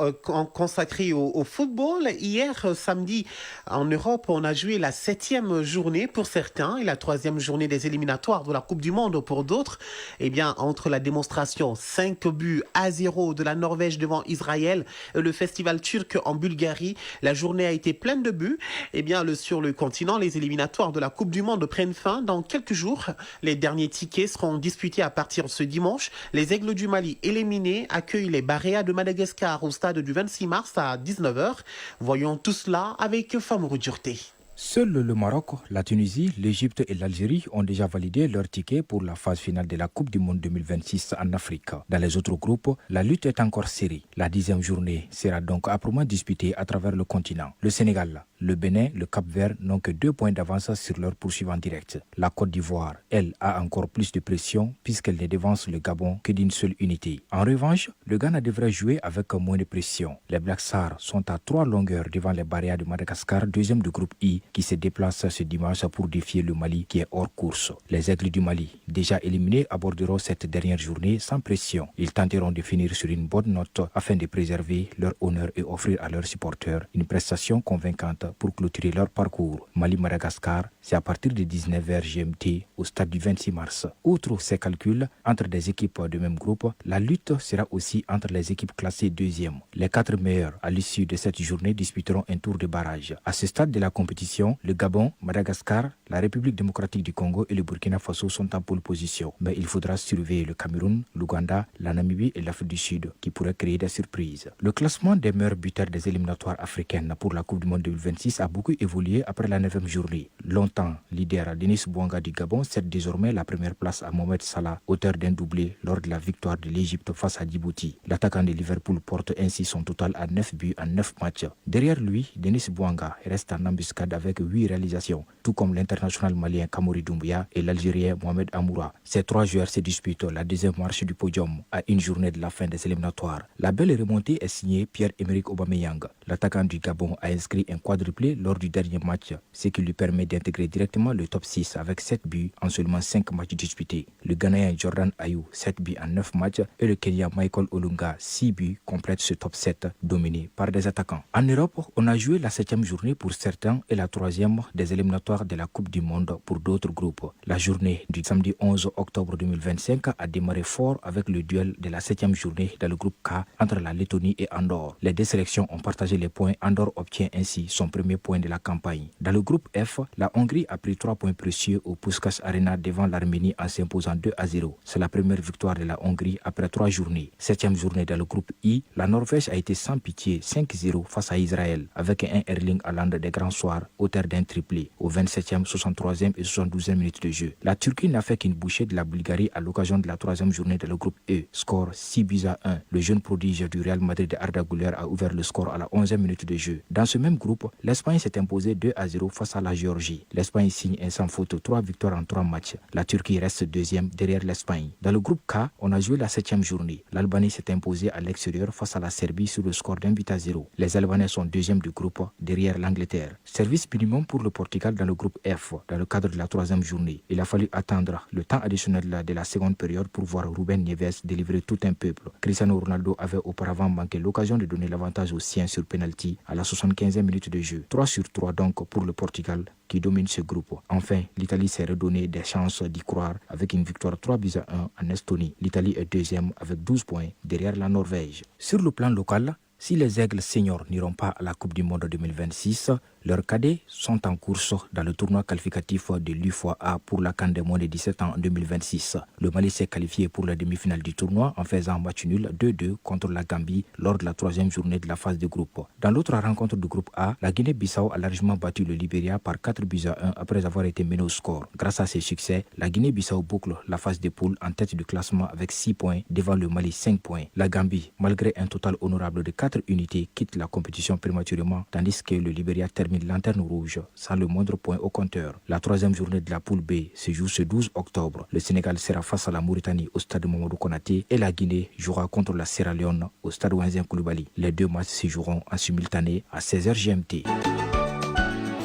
consacrée au football. Hier, samedi, en Europe, on a joué la 7e journée pour certains et la 3e journée des éliminatoires de la Coupe du Monde pour d'autres. Eh bien, entre la démonstration 5-0 de la Norvège devant Israël et le festival turc en Bulgarie, la journée a été pleine de buts. Eh bien, sur le continent, les éliminatoires de la Coupe du Monde prennent fin dans quelques jours. Les derniers tickets seront disputés à partir de ce dimanche. Les Aigles du Mali éliminés accueillent les Baréas de Madagascar au stade du 26 mars à 19h. Voyons tout cela avec Famourou Djurté. Seuls le Maroc, la Tunisie, l'Égypte et l'Algérie ont déjà validé leur ticket pour la phase finale de la Coupe du Monde 2026 en Afrique. Dans les autres groupes, la lutte est encore serrée. La 10e journée sera donc âprement disputée à travers le continent. Le Sénégal, le Bénin, le Cap-Vert n'ont que 2 points d'avance sur leur poursuivant direct. La Côte d'Ivoire, elle, a encore plus de pression puisqu'elle ne dévance le Gabon que d'une seule unité. En revanche, le Ghana devrait jouer avec moins de pression. Les Black Stars sont à 3 longueurs devant les Baréas de Madagascar, 2e du groupe I, qui se déplace ce dimanche pour défier le Mali qui est hors course. Les Aigles du Mali, déjà éliminés, aborderont cette dernière journée sans pression. Ils tenteront de finir sur une bonne note afin de préserver leur honneur et offrir à leurs supporters une prestation convaincante pour clôturer leur parcours. Mali-Madagascar, c'est à partir de 19h GMT au stade du 26 mars. Outre ces calculs, entre des équipes de même groupe, la lutte sera aussi entre les équipes classées 2e. Les 4 meilleurs à l'issue de cette journée disputeront un tour de barrage. À ce stade de la compétition, le Gabon, Madagascar, la République démocratique du Congo et le Burkina Faso sont en pole position. Mais il faudra surveiller le Cameroun, l'Ouganda, la Namibie et l'Afrique du Sud qui pourraient créer des surprises. Le classement des meilleurs buteurs des éliminatoires africaines pour la Coupe du Monde 2026 a beaucoup évolué après la 9e journée. Longtemps leader Denis Bouanga du Gabon cède désormais la première place à Mohamed Salah, auteur d'un doublé lors de la victoire de l'Égypte face à Djibouti. L'attaquant de Liverpool porte ainsi son total à 9 buts en 9 matchs. Derrière lui, Denis Bouanga reste en embuscade avec 8 réalisations, tout comme l'international malien Kamori Doumbouya et l'Algérien Mohamed Amoura. Ces 3 joueurs se disputent la deuxième marche du podium à une journée de la fin des éliminatoires. La belle remontée est signée Pierre-Emerick Aubameyang. L'attaquant du Gabon a inscrit un quadruplé lors du dernier match, ce qui lui permet d'intégrer directement le top 6 avec 7 buts en seulement 5 matchs disputés. Le Ghanéen Jordan Ayew, 7 buts en 9 matchs, et le Kenyan Michael Olunga, 6 buts, complètent ce top 7 dominé par des attaquants. En Europe, on a joué la 7e journée pour certains et la 3e des éliminatoires de la Coupe du Monde pour d'autres groupes. La journée du samedi 11 octobre 2025 a démarré fort avec le duel de la 7e journée dans le groupe K entre la Lettonie et Andorre. Les deux sélections ont partagé les points. Andorre obtient ainsi son premier point de la campagne. Dans le groupe F, la Hongrie a pris 3 points précieux au Puskás Arena devant l'Arménie en s'imposant 2-0. C'est la première victoire de la Hongrie après 3 journées. 7e journée dans le groupe I, la Norvège a été sans pitié 5-0 face à Israël avec un Erling Haaland des grands soirs, auteur d'un triplé au 27e, 63e et 72e minutes de jeu. La Turquie n'a fait qu'une bouchée de la Bulgarie à l'occasion de la 3e journée dans le groupe E. Score 6-1. Le jeune prodige du Real Madrid Arda Güler a ouvert le score à la 11e minute de jeu. Dans ce même groupe, l'Espagne s'est imposée 2-0 face à la Géorgie. L'Espagne signe un sans faute 3 victoires en 3 matchs. La Turquie reste deuxième derrière l'Espagne. Dans le groupe K, on a joué la 7e journée. L'Albanie s'est imposée à l'extérieur face à la Serbie sur le score d'1-0. Les Albanais sont deuxièmes du groupe derrière l'Angleterre. Service minimum pour le Portugal dans le groupe F dans le cadre de la 3e journée. Il a fallu attendre le temps additionnel de la seconde période pour voir Ruben Neves délivrer tout un peuple. Cristiano Ronaldo avait auparavant manqué l'occasion de donner l'avantage aux siens sur penalty à la 75e minute de jeu. 3-3 donc pour le Portugal qui domine ce groupe. Enfin, l'Italie s'est redonné des chances d'y croire avec une victoire 3-1 en Estonie. L'Italie est deuxième avec 12 points derrière la Norvège. Sur le plan local, si les Aigles seniors n'iront pas à la Coupe du Monde 2026, leurs cadets sont en course dans le tournoi qualificatif de l'UFOA pour la CAN des moins de 17 ans en 2026. Le Mali s'est qualifié pour la demi-finale du tournoi en faisant match nul 2-2 contre la Gambie lors de la 3e journée de la phase de groupe. Dans l'autre rencontre du groupe A, la Guinée-Bissau a largement battu le Libéria par 4-1 après avoir été menée au score. Grâce à ces succès, la Guinée-Bissau boucle la phase de poule en tête du classement avec 6 points devant le Mali 5 points. La Gambie, malgré un total honorable de 4 unités, quitte la compétition prématurément tandis que le Libéria termine lanterne rouge sans le moindre point au compteur. La 3e journée de la poule B se joue ce 12 octobre. Le Sénégal sera face à la Mauritanie au stade Mamadou Konaté et la Guinée jouera contre la Sierra Leone au stade Ouenzien Coulibaly. Les 2 matchs se joueront en simultané à 16h GMT.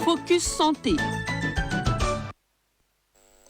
Focus Santé.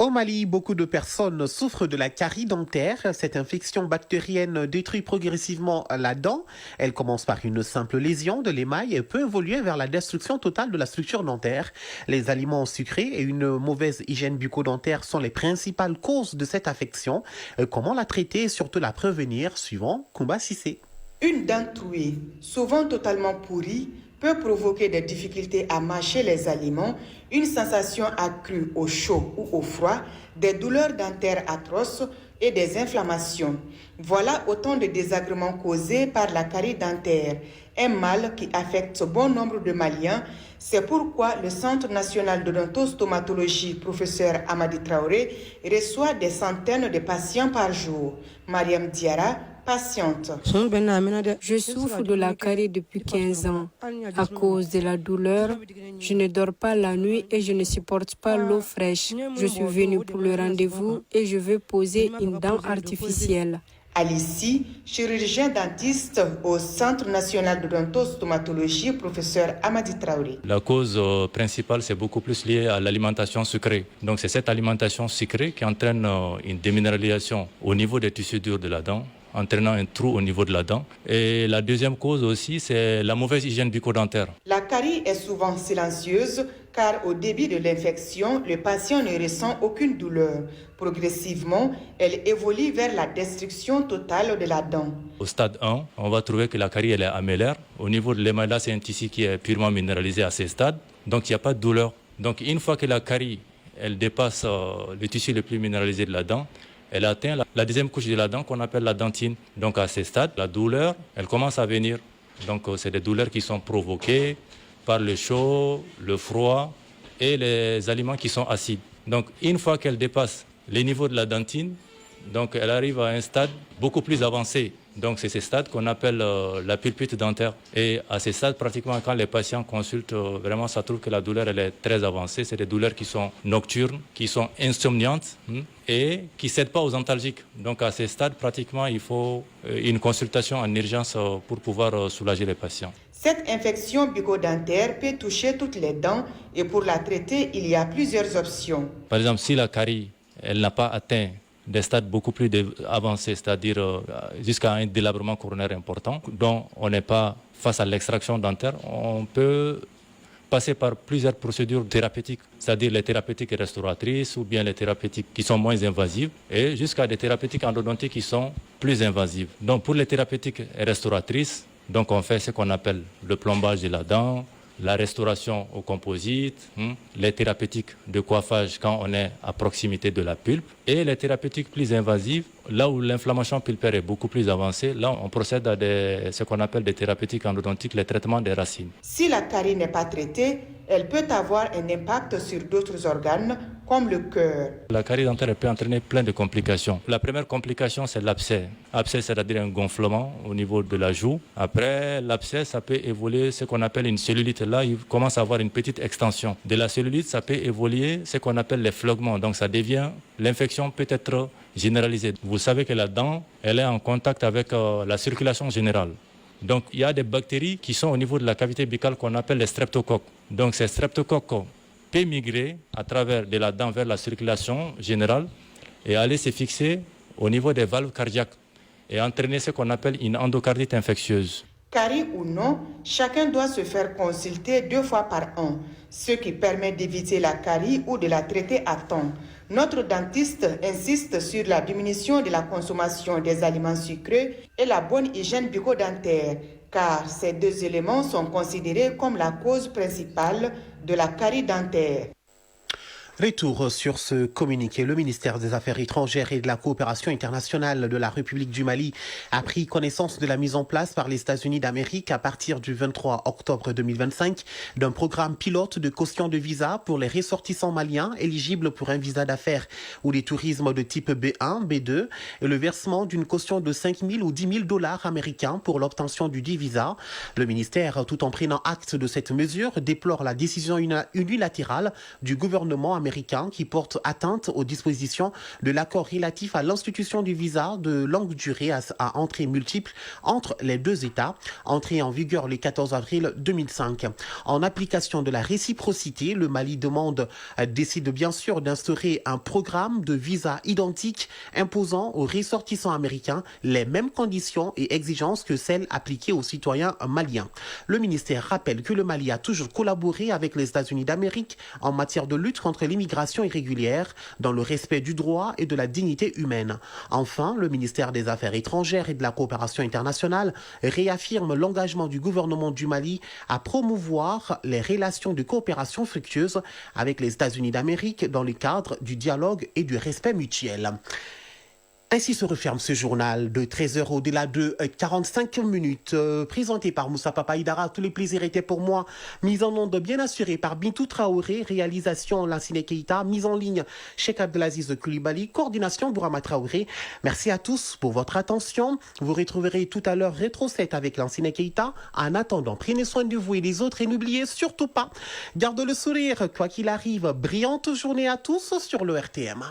Au Mali, beaucoup de personnes souffrent de la carie dentaire. Cette infection bactérienne détruit progressivement la dent. Elle commence par une simple lésion de l'émail et peut évoluer vers la destruction totale de la structure dentaire. Les aliments sucrés et une mauvaise hygiène bucco-dentaire sont les principales causes de cette affection. Comment la traiter et surtout la prévenir, suivant Koumba Sissé. Une dent trouée, souvent totalement pourrie, peut provoquer des difficultés à mâcher les aliments, une sensation accrue au chaud ou au froid, des douleurs dentaires atroces et des inflammations. Voilà autant de désagréments causés par la carie dentaire, un mal qui affecte bon nombre de Maliens. C'est pourquoi le Centre national de dentostomatologie, professeur Amadi Traoré, reçoit des centaines de patients par jour. Mariam Diara, patiente. Je souffre de la carie depuis 15 ans. À cause de la douleur, je ne dors pas la nuit et je ne supporte pas l'eau fraîche. Je suis venue pour le rendez-vous et je veux poser une dent artificielle. Alici, chirurgien dentiste au Centre national de dentostomatologie, professeur Amadi Traoré. La cause principale, c'est beaucoup plus lié à l'alimentation sucrée. Donc c'est cette alimentation sucrée qui entraîne une déminéralisation au niveau des tissus durs de la dent, entraînant un trou au niveau de la dent. Et la deuxième cause aussi, c'est la mauvaise hygiène bucco-dentaire. La carie est souvent silencieuse car au début de l'infection, le patient ne ressent aucune douleur. Progressivement, elle évolue vers la destruction totale de la dent. Au stade 1, on va trouver que la carie elle est amélaire. Au niveau de l'émail, c'est un tissu qui est purement minéralisé à ces stades, donc il n'y a pas de douleur. Donc une fois que la carie elle dépasse le tissu le plus minéralisé de la dent, elle atteint la deuxième couche de la dent qu'on appelle la dentine. Donc à ces stades, la douleur, elle commence à venir. Donc c'est des douleurs qui sont provoquées par le chaud, le froid et les aliments qui sont acides. Donc une fois qu'elle dépasse les niveaux de la dentine, donc elle arrive à un stade beaucoup plus avancé Donc c'est ces stades qu'on appelle la pulpite dentaire. Et à ces stades, pratiquement, quand les patients consultent, vraiment, ça trouve que la douleur elle est très avancée. C'est des douleurs qui sont nocturnes, qui sont insomniantes et qui ne cèdent pas aux antalgiques. Donc à ces stades, pratiquement, il faut une consultation en urgence pour pouvoir soulager les patients. Cette infection bucco-dentaire peut toucher toutes les dents et pour la traiter, il y a plusieurs options. Par exemple, si la carie elle n'a pas atteint des stades beaucoup plus avancés, c'est-à-dire jusqu'à un délabrement coronaire important, dont on n'est pas face à l'extraction dentaire, on peut passer par plusieurs procédures thérapeutiques, c'est-à-dire les thérapeutiques restauratrices ou bien les thérapeutiques qui sont moins invasives et jusqu'à des thérapeutiques endodontiques qui sont plus invasives. Donc pour les thérapeutiques restauratrices, donc on fait ce qu'on appelle le plombage de la dent, la restauration au composite, les thérapeutiques de coiffage quand on est à proximité de la pulpe et les thérapeutiques plus invasives, là où l'inflammation pulpaire est beaucoup plus avancée, là on procède à ce qu'on appelle des thérapeutiques endodontiques, les traitements des racines. Si la carie n'est pas traitée, elle peut avoir un impact sur d'autres organes comme le cœur. La carie dentaire peut entraîner plein de complications. La première complication, c'est l'abcès. Abcès, c'est-à-dire un gonflement au niveau de la joue. Après l'abcès, ça peut évoluer ce qu'on appelle une cellulite. Là, il commence à avoir une petite extension. De la cellulite, ça peut évoluer ce qu'on appelle les phlegmons. Donc ça devient, l'infection peut être généralisée. Vous savez que la dent, elle est en contact avec la circulation générale. Donc il y a des bactéries qui sont au niveau de la cavité buccale qu'on appelle les streptocoques. Donc ces streptocoques peut migrer à travers de la dent vers la circulation générale et aller se fixer au niveau des valves cardiaques et entraîner ce qu'on appelle une endocardite infectieuse. Carie ou non, chacun doit se faire consulter 2 fois par an, ce qui permet d'éviter la carie ou de la traiter à temps. Notre dentiste insiste sur la diminution de la consommation des aliments sucrés et la bonne hygiène bucco-dentaire, car ces 2 éléments sont considérés comme la cause principale de la carie dentaire. Retour sur ce communiqué. Le ministère des Affaires étrangères et de la coopération internationale de la République du Mali a pris connaissance de la mise en place par les États-Unis d'Amérique à partir du 23 octobre 2025 d'un programme pilote de caution de visa pour les ressortissants maliens éligibles pour un visa d'affaires ou des tourismes de type B1, B2 et le versement d'une caution de 5 000 ou 10 000 dollars américains pour l'obtention du dit visa. Le ministère, tout en prenant acte de cette mesure, déplore la décision unilatérale du gouvernement américain qui porte atteinte aux dispositions de l'accord relatif à l'institution du visa de longue durée à entrée multiple entre les 2 États, entré en vigueur le 14 avril 2005. En application de la réciprocité, le Mali décide bien sûr d'instaurer un programme de visa identique imposant aux ressortissants américains les mêmes conditions et exigences que celles appliquées aux citoyens maliens. Le ministère rappelle que le Mali a toujours collaboré avec les États-Unis d'Amérique en matière de lutte contre l'immigration irrégulière dans le respect du droit et de la dignité humaine. Enfin, le ministère des Affaires étrangères et de la coopération internationale réaffirme l'engagement du gouvernement du Mali à promouvoir les relations de coopération fructueuses avec les États-Unis d'Amérique dans le cadre du dialogue et du respect mutuel. Ainsi se referme ce journal de 13h au-delà de 45 minutes. Présenté par Moussa Papaïdara, tous les plaisirs étaient pour moi. Mise en onde bien assurée par Bintou Traoré, réalisation Lansine Keita, mise en ligne Cheikh Abdelaziz Koulibaly, coordination Bourama Traoré. Merci à tous pour votre attention. Vous retrouverez tout à l'heure Rétro 7 avec Lansine Keita. En attendant, prenez soin de vous et des autres et n'oubliez surtout pas, garde le sourire, quoi qu'il arrive. Brillante journée à tous sur le RTM.